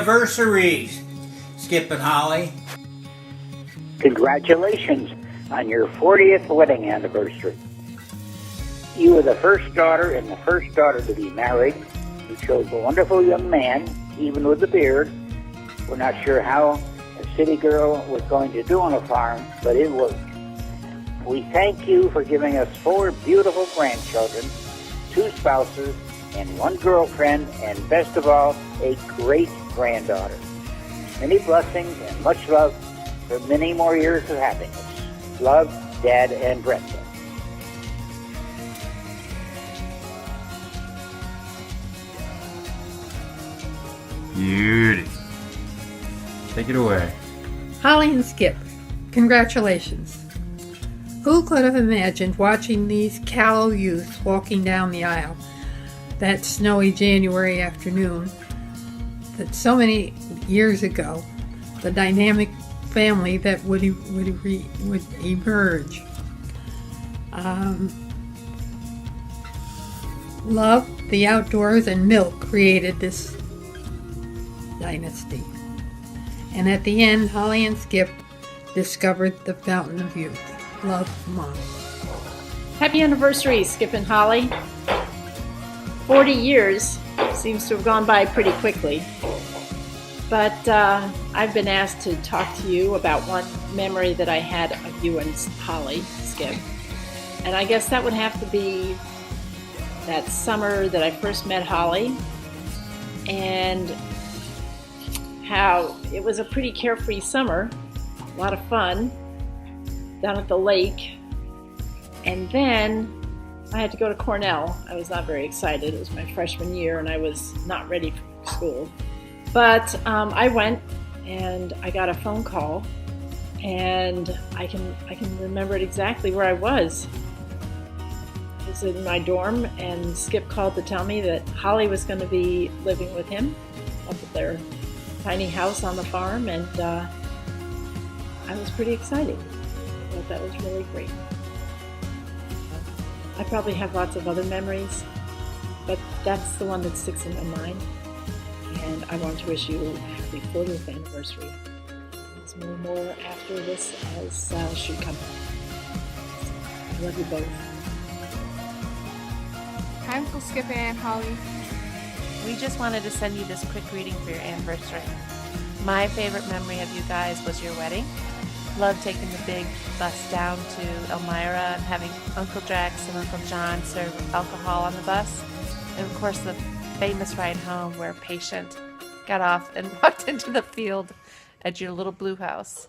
anniversaries, Skip and Holly. Congratulations on your 40th wedding anniversary. You were the first daughter and the first daughter to be married. You chose a wonderful young man, even with a beard. We're not sure how a city girl was going to do on a farm, but it worked. We thank you for giving us 4 beautiful grandchildren, 2 spouses, and 1 girlfriend, and best of all, a great granddaughter. Many blessings and much love for many more years of happiness. Love, Dad and Brenda. Beauty. Take it away. Holly and Skip, congratulations. Who could have imagined watching these callow youths walking down the aisle that snowy January afternoon, that so many years ago, the dynamic family that would emerge. Love, the outdoors, and milk created this dynasty. And at the end, Holly and Skip discovered the fountain of youth. Love, Mom. Happy anniversary, Skip and Holly. 40 years seems to have gone by pretty quickly. But I've been asked to talk to you about one memory that I had of you and Holly, Skip. And I guess that would have to be that summer that I first met Holly, and how it was a pretty carefree summer, a lot of fun down at the lake. And then I had to go to Cornell. I was not very excited. It was my freshman year and I was not ready for school. But I went and I got a phone call, and I can remember it exactly where I was. I was in my dorm, and Skip called to tell me that Holly was going to be living with him up at their tiny house on the farm, and I was pretty excited. I thought that was really great. I probably have lots of other memories, but that's the one that sticks in my mind. And I want to wish you a happy 40th anniversary. There's more after this as should come. I love you both. Hi, Uncle Skip and Holly. We just wanted to send you this quick greeting for your anniversary. My favorite memory of you guys was your wedding. Loved taking the big bus down to Elmira and having Uncle Jax and Uncle John serve alcohol on the bus. And of course the famous ride home where Patient got off and walked into the field at your little blue house.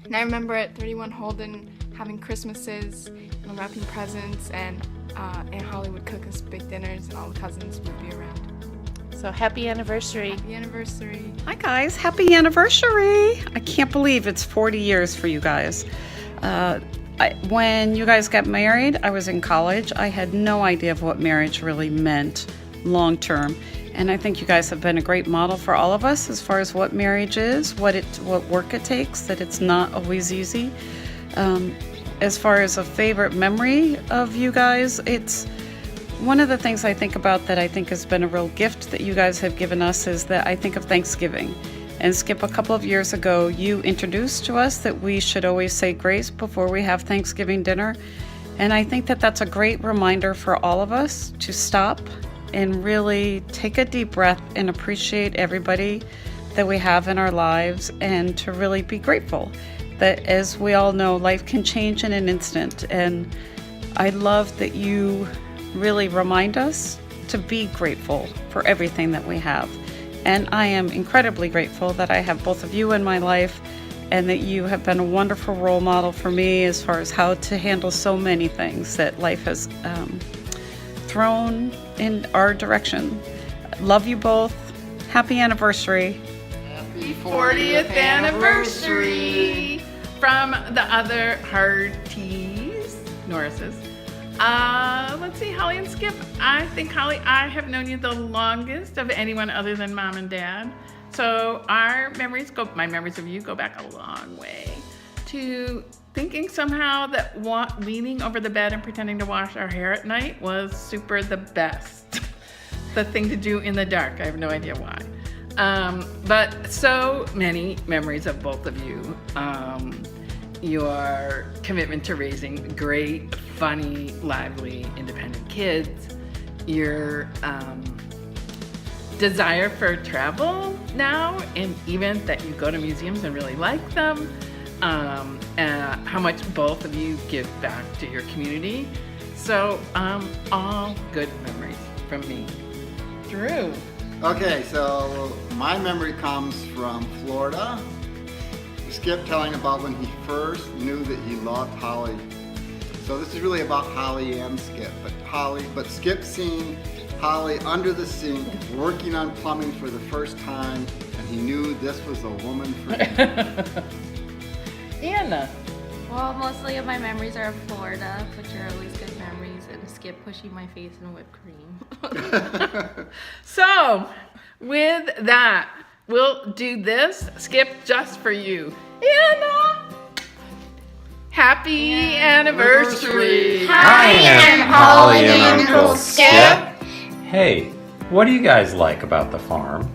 And I remember at 31 Holden having Christmases and wrapping presents, and Aunt Holly would cook us big dinners and all the cousins would be around. So happy anniversary. Happy anniversary. Hi guys, happy anniversary. I can't believe it's 40 years for you guys. When you guys got married, I was in college. I had no idea of what marriage really meant long term. And I think you guys have been a great model for all of us as far as what marriage is, what work it takes, that it's not always easy. As far as a favorite memory of you guys, it's one of the things I think about that I think has been a real gift that you guys have given us is that I think of Thanksgiving. And Skip, a couple of years ago, you introduced to us that we should always say grace before we have Thanksgiving dinner. And I think that that's a great reminder for all of us to stop and really take a deep breath and appreciate everybody that we have in our lives, and to really be grateful that, as we all know, life can change in an instant. And I love that you really remind us to be grateful for everything that we have. And I am incredibly grateful that I have both of you in my life, and that you have been a wonderful role model for me as far as how to handle so many things that life has thrown in our direction. Love you both. Happy anniversary. Happy 40th anniversary from the other Hardies, Norrises. Let's see, Holly and Skip. I think, Holly, I have known you the longest of anyone other than Mom and Dad. So my memories of you go back a long way to thinking somehow that leaning over the bed and pretending to wash our hair at night was super the best. The thing to do in the dark. I have no idea why. But so many memories of both of you. Your commitment to raising great, funny, lively, independent kids. Your desire for travel now, and even that you go to museums and really like them. How much both of you give back to your community. So all good memories from me. Drew. Okay, so my memory comes from Florida. Skip telling about when he first knew that he loved Holly. So this is really about Holly and Skip, but Skip seeing Holly under the sink working on plumbing for the first time, and he knew this was a woman for him. Anna. Well, mostly of my memories are of Florida, which are always good memories, and Skip pushing my face in whipped cream. So, with that, we'll do this. Skip, just for you. Anna! Happy anniversary! Hi, Aunt Holly and Uncle Skip. Hey, what do you guys like about the farm?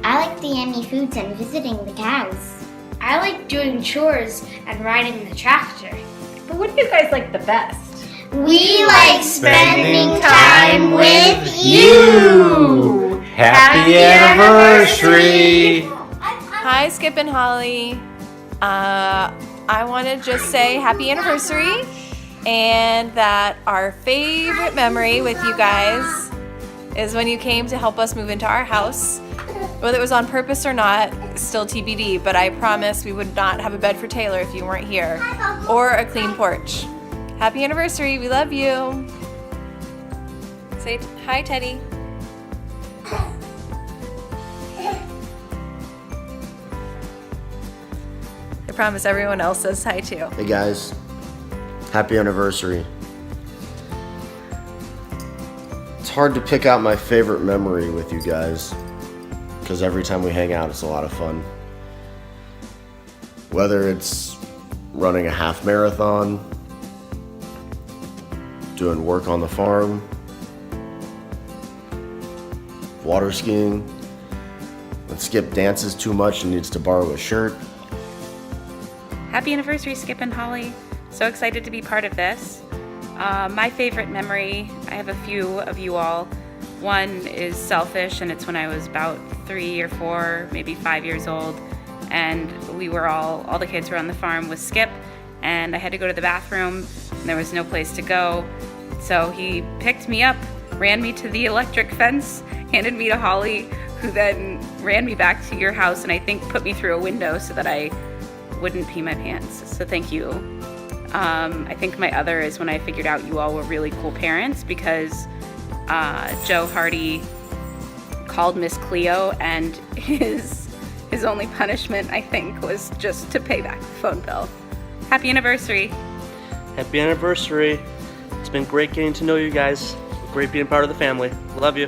I like the yummy foods and visiting the cows. I like doing chores and riding the tractor. But what do you guys like the best? We like spending time with you! Happy anniversary! Hi, Skip and Holly. I want to just say happy anniversary, and that our favorite memory with you guys is when you came to help us move into our house. Whether it was on purpose or not, still TBD, but I promise we would not have a bed for Taylor if you weren't here, or a clean porch. Happy anniversary, we love you. Say hi, Teddy. I promise everyone else says hi too. Hey guys, happy anniversary. It's hard to pick out my favorite memory with you guys, because every time we hang out it's a lot of fun. Whether it's running a half marathon, doing work on the farm, water skiing, when Skip dances too much and needs to borrow a shirt. Happy anniversary, Skip and Holly. So excited to be part of this. My favorite memory, I have a few of you all. One is selfish, and it's when I was about 3 or 4, maybe 5 years old, and we were all the kids were on the farm with Skip, and I had to go to the bathroom, and there was no place to go. So he picked me up, ran me to the electric fence, handed me to Holly, who then ran me back to your house, and I think put me through a window so that I wouldn't pee my pants. So thank you. I think my other is when I figured out you all were really cool parents, because Joe Hardie called Miss Cleo, and his only punishment, I think, was just to pay back the phone bill. Happy anniversary. Happy anniversary. It's been great getting to know you guys. Great being part of the family. Love you.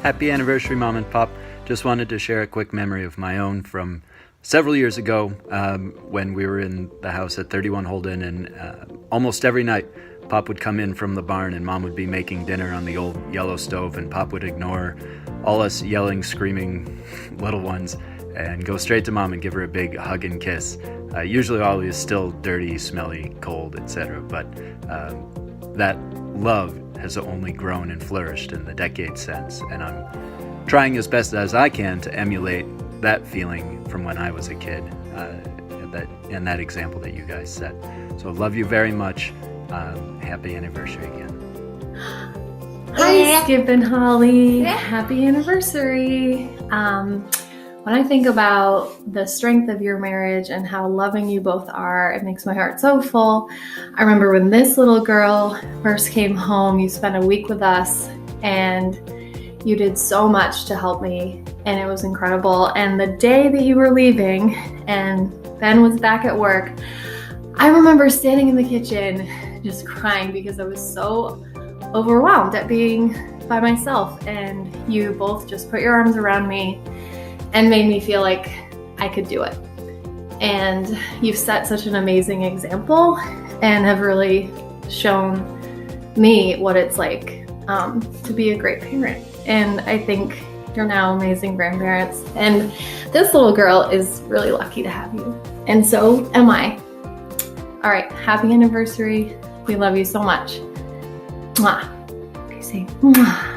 Happy anniversary, Mom and Pop. Just wanted to share a quick memory of my own from several years ago when we were in the house at 31 Holden, and almost every night Pop would come in from the barn and Mom would be making dinner on the old yellow stove, and Pop would ignore all us yelling, screaming little ones and go straight to Mom and give her a big hug and kiss. Usually always still dirty, smelly, cold, etc. But that love has only grown and flourished in the decades since, and I'm trying as best as I can to emulate that feeling from when I was a kid, and that example that you guys set. So love you very much. Happy anniversary again. Hi, Skip and Holly. Happy anniversary. When I think about the strength of your marriage and how loving you both are, it makes my heart so full. I remember when this little girl first came home, you spent a week with us, and you did so much to help me, and it was incredible. And the day that you were leaving and Ben was back at work, I remember standing in the kitchen just crying because I was so overwhelmed at being by myself, and you both just put your arms around me and made me feel like I could do it. And you've set such an amazing example and have really shown me what it's like to be a great parent. And I think You're now amazing grandparents, and this little girl is really lucky to have you, and so am I. All right, happy anniversary. We love you so much. Mwah. Okay, say mwah.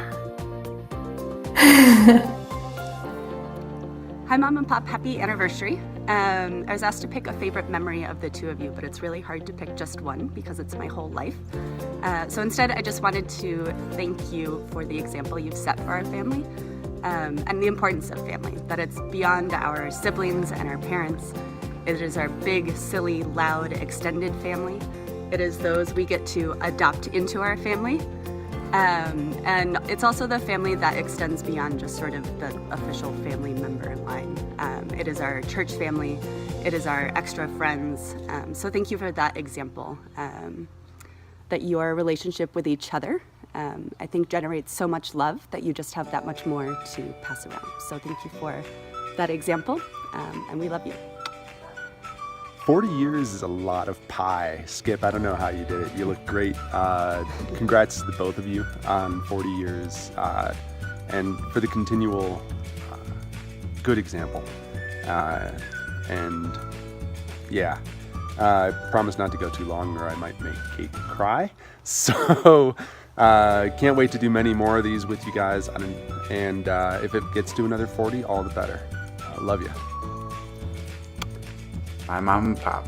Hi Mom and Pop, happy anniversary. I was asked to pick a favorite memory of the two of you, but it's really hard to pick just one because it's my whole life. So instead, I just wanted to thank you for the example you've set for our family and the importance of family, that it's beyond our siblings and our parents. It is our big, silly, loud, extended family. It is those we get to adopt into our family. And it's also the family that extends beyond just sort of the official family member line. It is our church family, it is our extra friends. So thank you for that example, that your relationship with each other, I think generates so much love that you just have that much more to pass around. So thank you for that example, and we love you. 40 years is a lot of pie. Skip, I don't know how you did it. You look great. Congrats to the both of you on 40 years and for the continual good example. And yeah, I promise not to go too long or I might make Kate cry. So can't wait to do many more of these with you guys. And if it gets to another 40, all the better. Love you. My Mom and Pop,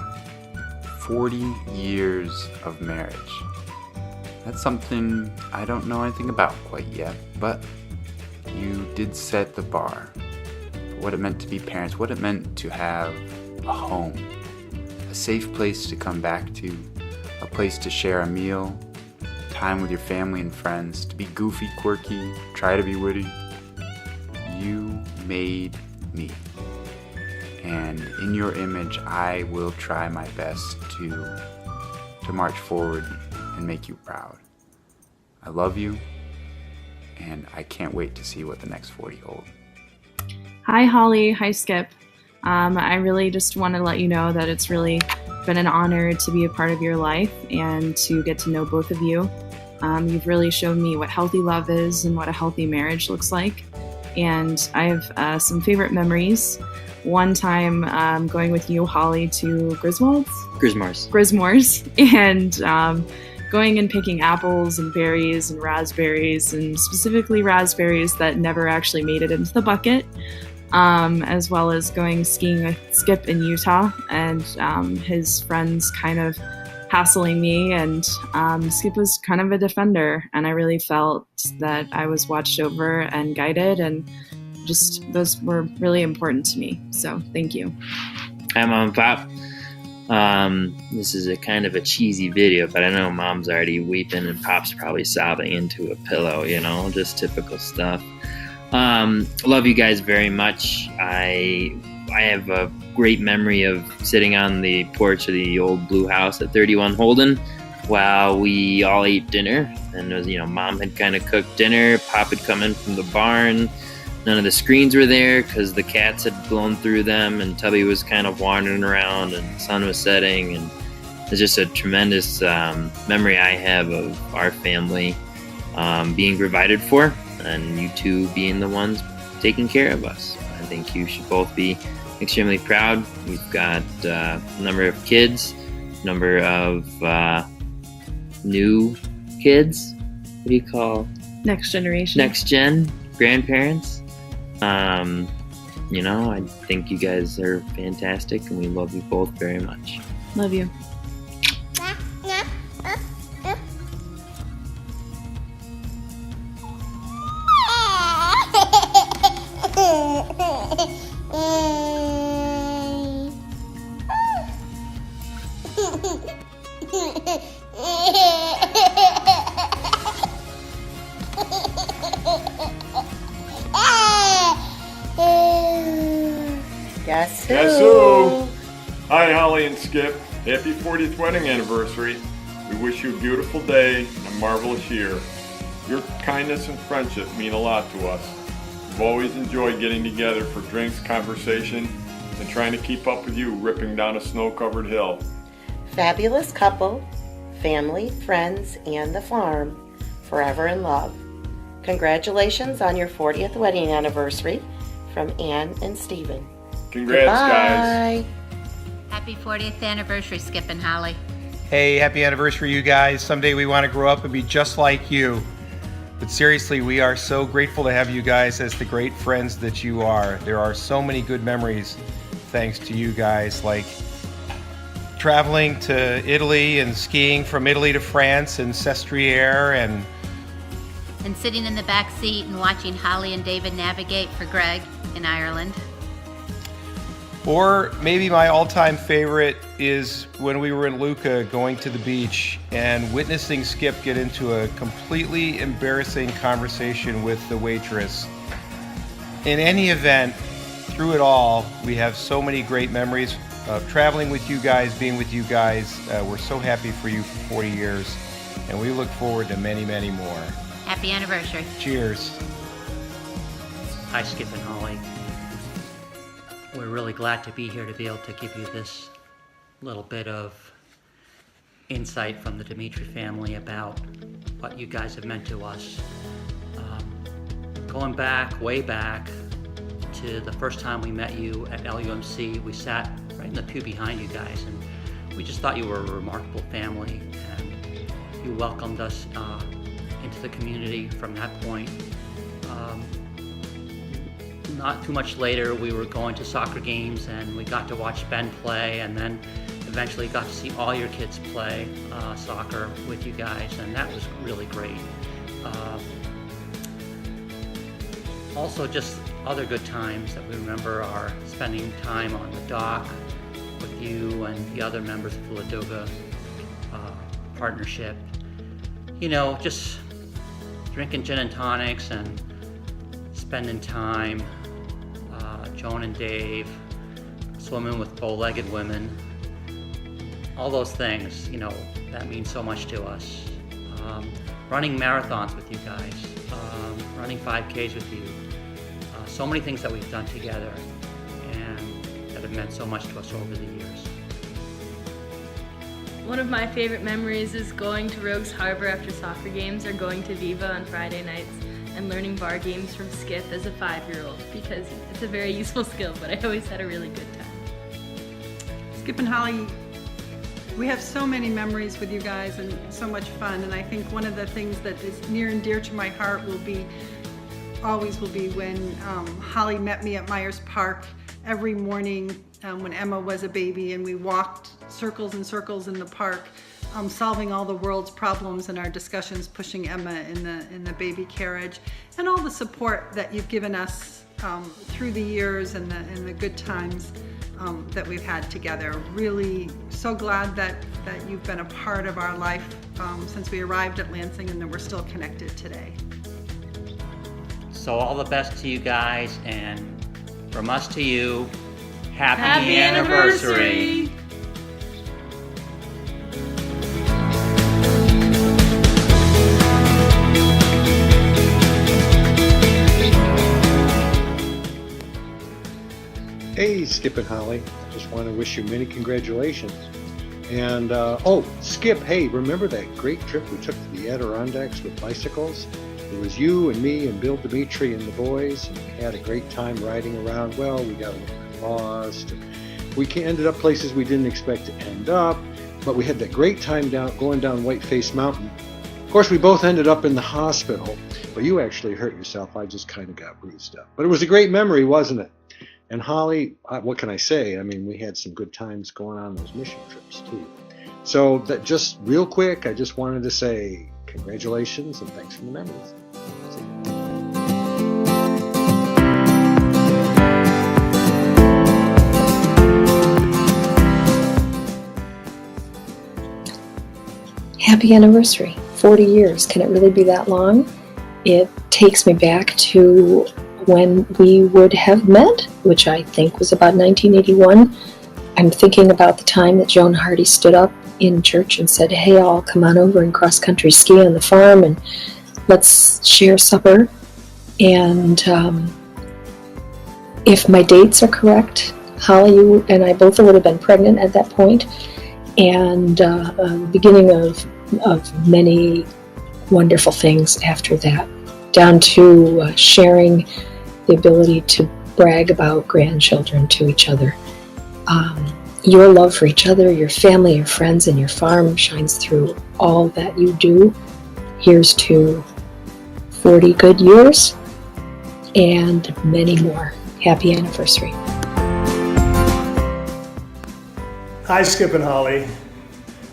40 years of marriage. That's something I don't know anything about quite yet, but you did set the bar for what it meant to be parents, what it meant to have a home, a safe place to come back to, a place to share a meal, time with your family and friends, to be goofy, quirky, try to be witty. You made me. And in your image, I will try my best to march forward and make you proud. I love you, and I can't wait to see what the next 40 hold. Hi, Holly. Hi, Skip. I really just want to let you know that it's really been an honor to be a part of your life and to get to know both of you. You've really shown me what healthy love is and what a healthy marriage looks like. And I have some favorite memories. One time going with you, Holly, to Griswold's? Grismore's. And going and picking apples and berries and raspberries, and specifically raspberries that never actually made it into the bucket, as well as going skiing with Skip in Utah and his friends kind of hassling me, and Skip was kind of a defender, and I really felt that I was watched over and guided, and just those were really important to me. So thank you. Hi, Mom and Pop. This is a kind of a cheesy video, but I know Mom's already weeping and Pop's probably sobbing into a pillow, you know, just typical stuff. Love you guys very much. I have a great memory of sitting on the porch of the old blue house at 31 Holden while we all ate dinner. And it was, you know, Mom had kind of cooked dinner, Pop had come in from the barn. None of the screens were there because the cats had blown through them, and Tubby was kind of wandering around, and the sun was setting, and it's just a tremendous memory I have of our family being provided for, and you two being the ones taking care of us. I think you should both be extremely proud. We've got a number of kids, number of new kids. What do you call? Next generation. Next gen grandparents. You know, I think you guys are fantastic, and we love you both very much. Love you. Guess who? Hi, Holly and Skip. Happy 40th wedding anniversary. We wish you a beautiful day and a marvelous year. Your kindness and friendship mean a lot to us. We've always enjoyed getting together for drinks, conversation, and trying to keep up with you ripping down a snow-covered hill. Fabulous couple, family, friends, and the farm, forever in love. Congratulations on your 40th wedding anniversary from Ann and Stephen. Congrats, Goodbye. guys. Happy 40th anniversary, Skip and Holly. Hey, happy anniversary, you guys. Someday we want to grow up and be just like you. But seriously, we are so grateful to have you guys as the great friends that you are. There are so many good memories thanks to you guys, like traveling to Italy and skiing from Italy to France and Sestriere And sitting in the back seat and watching Holly and David navigate for Greg in Ireland. Or maybe my all-time favorite is when we were in Lucca going to the beach and witnessing Skip get into a completely embarrassing conversation with the waitress. In any event, through it all, we have so many great memories of traveling with you guys, being with you guys. We're so happy for you for 40 years, and we look forward to many, many more. Happy anniversary. Cheers. Hi, Skip and Holly. We're really glad to be here to be able to give you this little bit of insight from the Dimitri family about what you guys have meant to us. Going back, way back, to the first time we met you at LUMC, we sat right in the pew behind you guys, and we just thought you were a remarkable family, and you welcomed us into the community from that point. Not too much later, we were going to soccer games and we got to watch Ben play, and then eventually got to see all your kids play soccer with you guys, and that was really great. Also, just other good times that we remember are spending time on the dock with you and the other members of the Ladoga partnership. You know, just drinking gin and tonics and spending time, Joan and Dave, swimming with bow-legged women, all those things, you know, that means so much to us. Running marathons with you guys, running 5Ks with you, so many things that we've done together and that have meant so much to us over the years. One of my favorite memories is going to Rogues Harbor after soccer games or going to Viva on Friday nights and learning bar games from Skip as a 5-year-old, because it's a very useful skill, but I always had a really good time. Skip and Holly, we have so many memories with you guys and so much fun, and I think one of the things that is near and dear to my heart always will be when Holly met me at Myers Park every morning when Emma was a baby, and we walked circles and circles in the park, solving all the world's problems and our discussions, pushing Emma in the baby carriage, and all the support that you've given us through the years and the good times that we've had together. Really so glad that you've been a part of our life since we arrived at Lansing, and that we're still connected today. So all the best to you guys, and from us to you, happy anniversary. Hey, Skip and Holly. I just want to wish you many congratulations. And, oh, Skip, hey, remember that great trip we took to the Adirondacks with bicycles? It was you and me and Bill Dimitri and the boys, and we had a great time riding around. Well, we got a little bit lost. We ended up places we didn't expect to end up, but we had that great time going down Whiteface Mountain. Of course, we both ended up in the hospital, but you actually hurt yourself. I just kind of got bruised up. But it was a great memory, wasn't it? And Holly, what can I say? I mean, we had some good times going on those mission trips too. So that just real quick, I just wanted to say congratulations and thanks for the memories. Happy anniversary, 40 years. Can it really be that long? It takes me back to when we would have met, which I think was about 1981. I'm thinking about the time that Joan Hardie stood up in church and said, hey, I'll come on over and cross-country ski on the farm and let's share supper. And if my dates are correct, Holly, you and I both would have been pregnant at that point, and beginning of many wonderful things after that. down to sharing the ability to brag about grandchildren to each other. Your love for each other, your family, your friends, and your farm shines through all that you do. Here's to 40 good years and many more. Happy anniversary. Hi, Skip and Holly.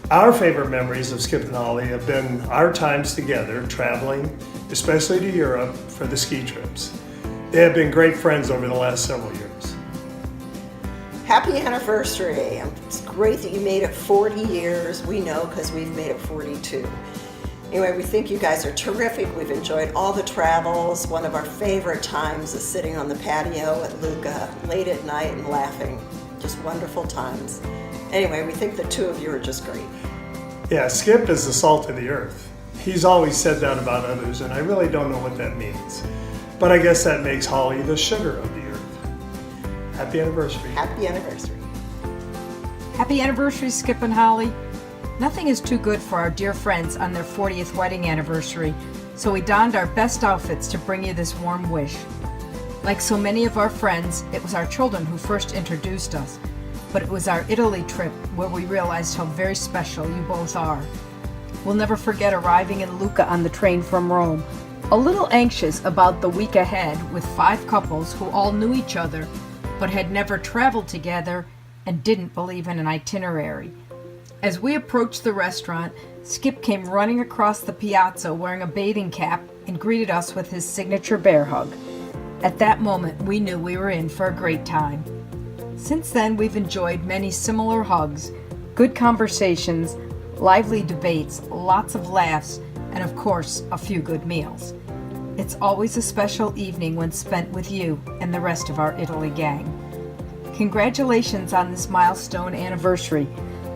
Our favorite memories of Skip and Holly have been our times together traveling, especially to Europe for the ski trips. They have been great friends over the last several years. Happy anniversary. It's great that you made it 40 years. We know because we've made it 42. Anyway, we think you guys are terrific. We've enjoyed all the travels. One of our favorite times is sitting on the patio at Luca late at night and laughing. Just wonderful times. Anyway, we think the two of you are just great. Yeah, Skip is the salt of the earth. He's always said that about others, and I really don't know what that means. But I guess that makes Holly the sugar of the earth. Happy anniversary. Happy anniversary. Happy anniversary, Skip and Holly. Nothing is too good for our dear friends on their 40th wedding anniversary, so we donned our best outfits to bring you this warm wish. Like so many of our friends, it was our children who first introduced us, but it was our Italy trip where we realized how very special you both are. We'll never forget arriving in Lucca on the train from Rome, a little anxious about the week ahead with 5 couples who all knew each other, but had never traveled together and didn't believe in an itinerary. As we approached the restaurant, Skip came running across the piazza wearing a bathing cap and greeted us with his signature bear hug. At that moment, we knew we were in for a great time. Since then, we've enjoyed many similar hugs, good conversations, lively debates, lots of laughs, and of course, a few good meals. It's always a special evening when spent with you and the rest of our Italy gang. Congratulations on this milestone anniversary.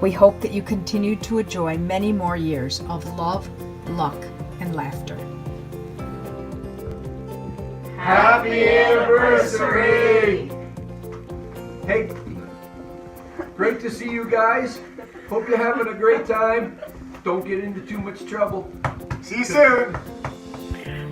We hope that you continue to enjoy many more years of love, luck, and laughter. Happy anniversary! Hey, great to see you guys. Hope you're having a great time. Don't get into too much trouble. See you soon.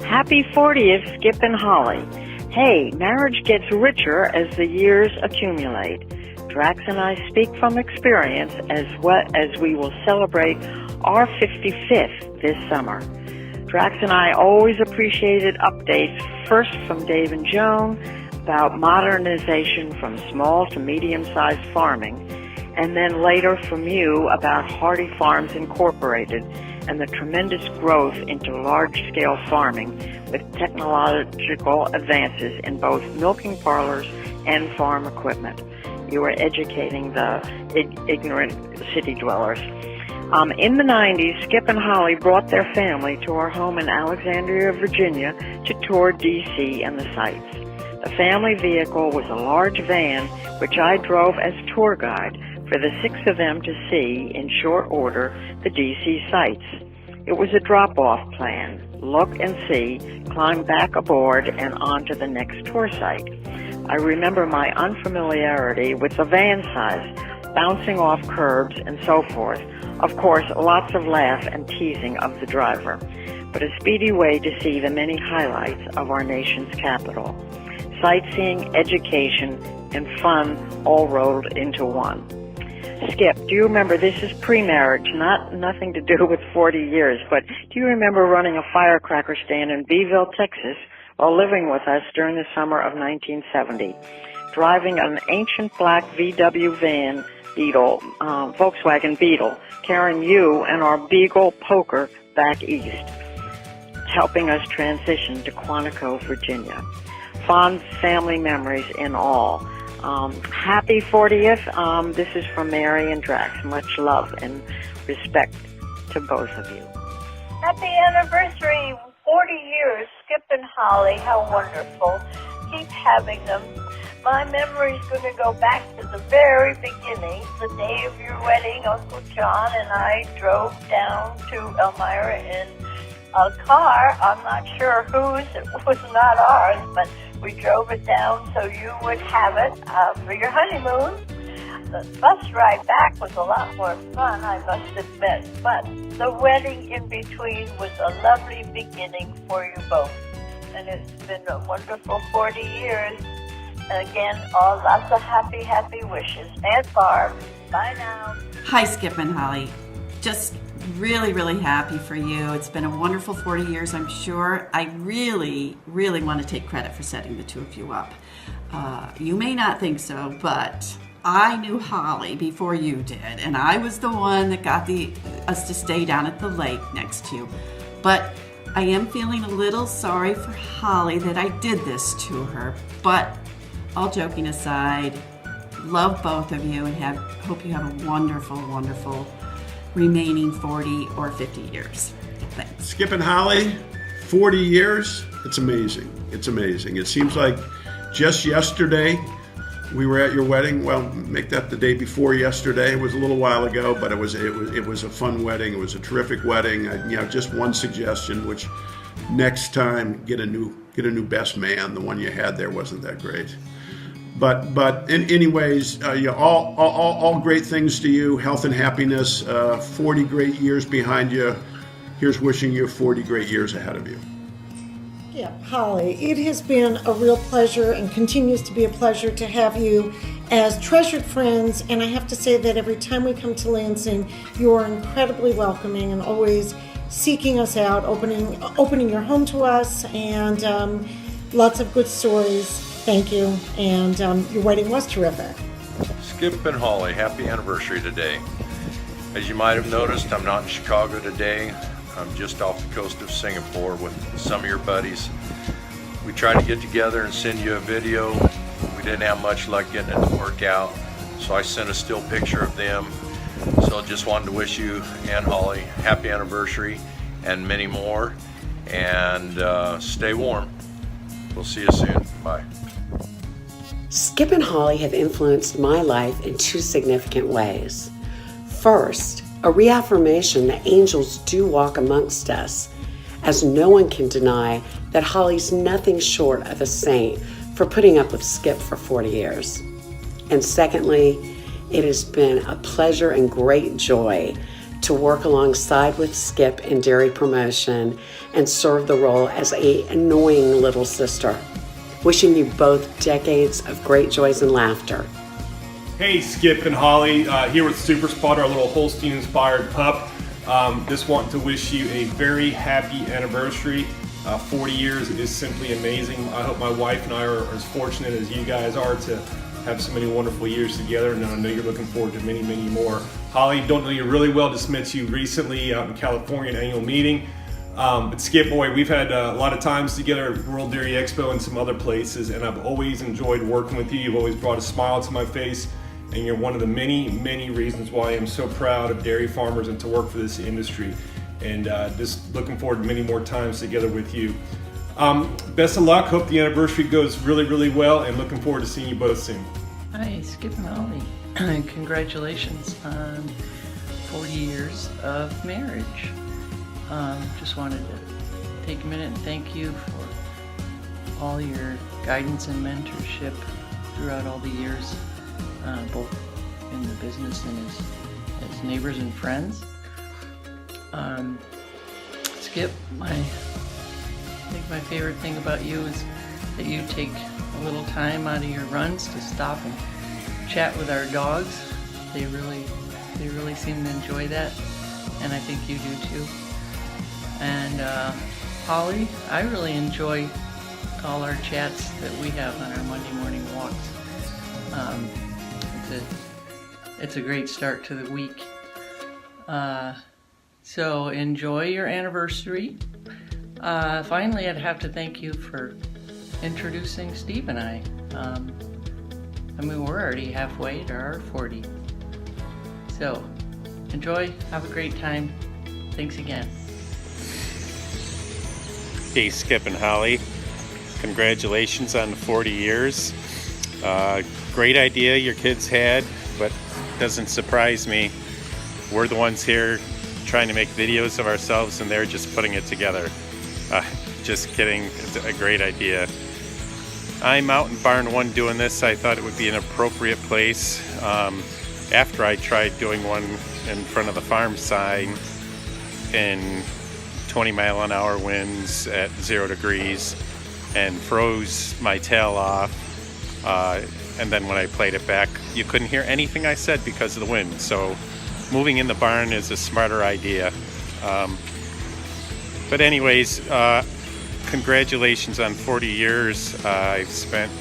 Happy 40th, Skip and Holly. Hey, marriage gets richer as the years accumulate. Drax and I speak from experience as well as we will celebrate our 55th this summer. Drax and I always appreciated updates, first from Dave and Joan about modernization from small to medium-sized farming, and then later from you about Hardie Farms Incorporated and the tremendous growth into large-scale farming with technological advances in both milking parlors and farm equipment. You are educating the ignorant city dwellers. In the 90s, Skip and Holly brought their family to our home in Alexandria, Virginia to tour D.C. and the sites. The family vehicle was a large van which I drove as tour guide for the 6 of them to see, in short order, the D.C. sites. It was a drop-off plan. Look and see, climb back aboard, and on to the next tour site. I remember my unfamiliarity with the van size, bouncing off curbs and so forth. Of course, lots of laugh and teasing of the driver, but a speedy way to see the many highlights of our nation's capital. Sightseeing, education, and fun all rolled into one. Skip, do you remember, this is pre-marriage, nothing to do with 40 years, but do you remember running a firecracker stand in Beeville, Texas, while living with us during the summer of 1970, driving an ancient black VW van, Volkswagen Beetle, carrying you and our Beagle Poker back east, helping us transition to Quantico, Virginia. Fond family memories in all. Happy 40th. This is from Mary and Drax. Much love and respect to both of you. Happy anniversary. 40 years, Skip and Holly. How wonderful. Keep having them. My memory's going to go back to the very beginning. The day of your wedding, Uncle John and I drove down to Elmira in a car. I'm not sure whose. It was not ours, but we drove it down so you would have it for your honeymoon. The bus ride back was a lot more fun, I must admit, but the wedding in between was a lovely beginning for you both. and it's been a wonderful 40 years. Again, lots of happy, happy wishes. And Barb, bye now. Hi, Skip and Holly. Just really, really happy for you. It's been a wonderful 40 years, I'm sure. I really, really want to take credit for setting the two of you up. You may not think so, but I knew Holly before you did, and I was the one that got us to stay down at the lake next to you. But I am feeling a little sorry for Holly that I did this to her. But all joking aside, love both of you and hope you have a wonderful, wonderful remaining 40 or 50 years. Thanks. Skip and Holly, 40 years, it's amazing. It's amazing. It seems like just yesterday we were at your wedding. Well, make that the day before yesterday. It was a little while ago, but it was a fun wedding. It was a terrific wedding. Just one suggestion, which next time get a new best man. The one you had there wasn't that great. But anyways, all great things to you. Health and happiness. 40 great years behind you. Here's wishing you 40 great years ahead of you. Yeah, Holly, it has been a real pleasure and continues to be a pleasure to have you as treasured friends. And I have to say that every time we come to Lansing, you are incredibly welcoming and always seeking us out, opening your home to us, and lots of good stories. Thank you. And your wedding was terrific. Skip and Holly, happy anniversary today. As you might have noticed, I'm not in Chicago today. I'm just off the coast of Singapore with some of your buddies. We tried to get together and send you a video. We didn't have much luck getting it to work out, so I sent a still picture of them. So I just wanted to wish you and Holly happy anniversary and many more, and stay warm. We'll see you soon. Bye. Skip and Holly have influenced my life in two significant ways. First, a reaffirmation that angels do walk amongst us, as no one can deny that Holly's nothing short of a saint for putting up with Skip for 40 years. And secondly, it has been a pleasure and great joy to work alongside with Skip in dairy promotion and serve the role as an annoying little sister. Wishing you both decades of great joys and laughter. Hey, Skip and Holly, here with Super Spotter, our little Holstein-inspired pup. Just want to wish you a very happy anniversary. 40 years is simply amazing. I hope my wife and I are as fortunate as you guys are to have so many wonderful years together, and I know you're looking forward to many, many more. Holly, don't know you really well, just met you recently out in California, an annual meeting. But Skip, boy, we've had a lot of times together at World Dairy Expo and some other places, and I've always enjoyed working with you. You've always brought a smile to my face, and you're one of the many, many reasons why I am so proud of dairy farmers and to work for this industry. And just looking forward to many more times together with you. Best of luck. Hope the anniversary goes really, really well, and looking forward to seeing you both soon. Hi, Skip and Holly. Congratulations on 40 years of marriage. Just wanted to take a minute and thank you for all your guidance and mentorship throughout all the years, both in the business and as neighbors and friends. Skip, I think my favorite thing about you is that you take a little time out of your runs to stop and chat with our dogs. They really seem to enjoy that, and I think you do too. And Holly, I really enjoy all our chats that we have on our Monday morning walks. It's a great start to the week. So enjoy your anniversary. Finally, I'd have to thank you for introducing Steve and I. I mean, we're already halfway to our 40. So enjoy, have a great time. Thanks again. Hey, Skip and Holly, congratulations on the 40 years. Great idea your kids had, but doesn't surprise me. We're the ones here trying to make videos of ourselves, and they're just putting it together. Just kidding, it's a great idea. I'm out in Barn 1 doing this. I thought it would be an appropriate place. After I tried doing one in front of the farm sign in 20-mile-an-hour winds at 0 degrees. and froze my tail off. And then when I played it back, you couldn't hear anything I said because of the wind. So moving in the barn is a smarter idea. But anyways, congratulations on 40 years. I've spent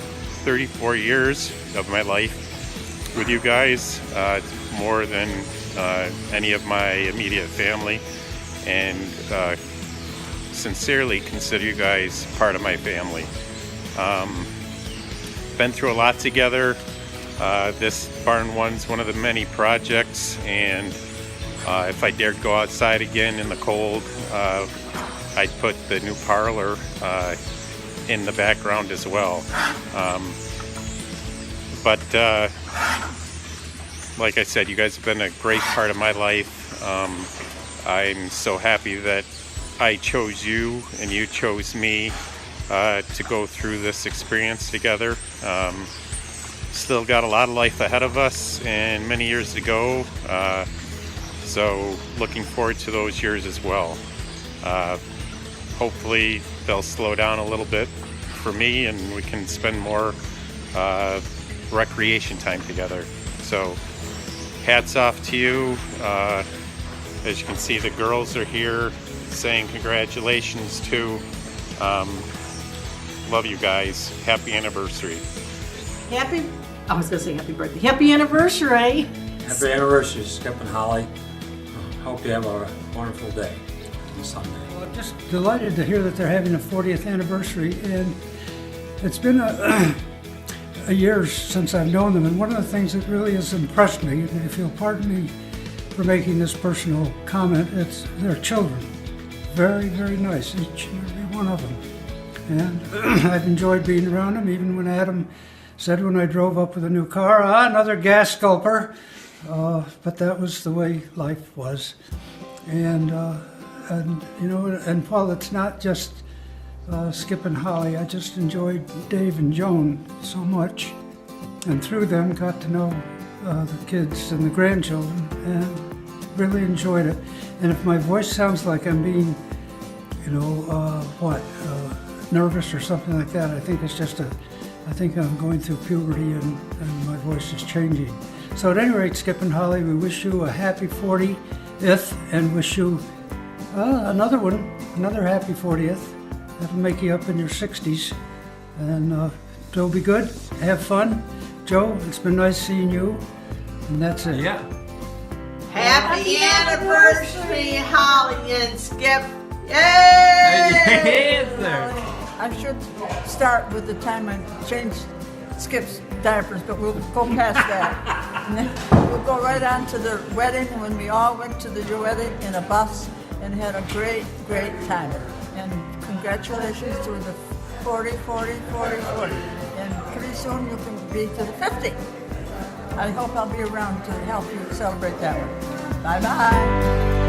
34 years of my life with you guys, more than any of my immediate family, and sincerely consider you guys part of my family. Been through a lot together. This barn one's one of the many projects, and if I dared go outside again in the cold, I'd put the new parlor in the background as well. But like I said, you guys have been a great part of my life. I'm so happy that I chose you and you chose me to go through this experience together. Still got a lot of life ahead of us and many years to go. So looking forward to those years as well. Hopefully they'll slow down a little bit for me and we can spend more recreation time together. So hats off to you. As you can see, the girls are here saying congratulations too. Love you guys. Happy anniversary. I was going to say happy birthday. Happy anniversary. Happy anniversary, Skip and Holly. Hope you have a wonderful day on Sunday. Well, just delighted to hear that they're having a 40th anniversary, and it's been a year since I've known them, and one of the things that really has impressed me, and if you'll pardon me for making this personal comment, it's their children. Very, very nice, each and every one of them. And I've enjoyed being around them, even when Adam said when I drove up with a new car, another gas gulper. But that was the way life was. And you know, and while it's not just Skip and Holly, I just enjoyed Dave and Joan so much. And through them got to know the kids and the grandchildren and really enjoyed it. And if my voice sounds like I'm being, you know, nervous or something like that, I think it's just I think I'm going through puberty and my voice is changing. So at any rate, Skip and Holly, we wish you a happy 40th and wish you another happy 40th. That'll make you up in your 60s. And it'll be good. Have fun. Joe, it's been nice seeing you. And that's it. Yeah. Happy anniversary, Holly and Skip. Yay! I should start with the time I changed Skip's diapers, but we'll go past that. And then we'll go right on to the wedding, when we all went to the wedding in a bus and had a great, great time. And congratulations to the 40. And pretty soon you can be to the 50. I hope I'll be around to help you celebrate that one. Bye-bye.